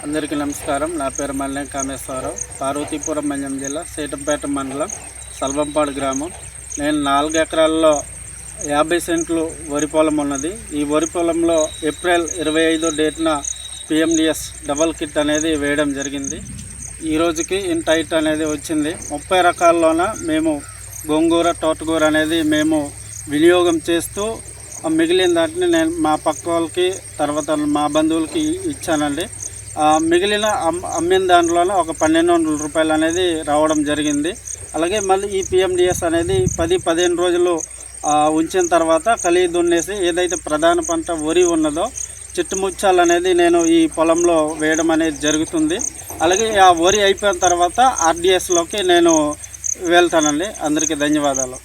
అందరికీ నమస్కారం. నా పేరు మల్లెం కామేశ్వరరావు. పార్వతీపురం మన్యం జిల్లా సీతంపేట మండలం సల్వంపాడు గ్రామం. నేను 4 ఎకరాల్లో 50 సెంట్లు వరి పొలం ఉన్నది. ఈ వరి పొలంలో ఏప్రిల్ 25 డేట్న PMDS డబల్ కిట్ అనేది వేయడం జరిగింది. ఈ రోజుకి ఇన్ టైట్ అనేది వచ్చింది. 30 రకాల్లోన మేము గోంగూర, తోటకూర అనేది మేము వినియోగం చేస్తూ మిగిలిన దాంట్లో నేను మా పక్క వాళ్ళకి తర్వాత మా బంధువులకి ఇచ్చానండి. మిగిలిన అమ్మిన దాంట్లోనే ఒక 1200 రూపాయలు అనేది రావడం జరిగింది. అలాగే మళ్ళీ ఈ PMDS అనేది 10-15 రోజులు ఉంచిన తర్వాత కలిగి దున్నేసి ఏదైతే ప్రధాన పంట వరి ఉన్నదో చిట్టుముచ్చాలు అనేది నేను ఈ పొలంలో వేయడం అనేది జరుగుతుంది. అలాగే ఆ వరి అయిపోయిన తర్వాత RDSలోకి నేను వెళ్తానండి. అందరికీ ధన్యవాదాలు.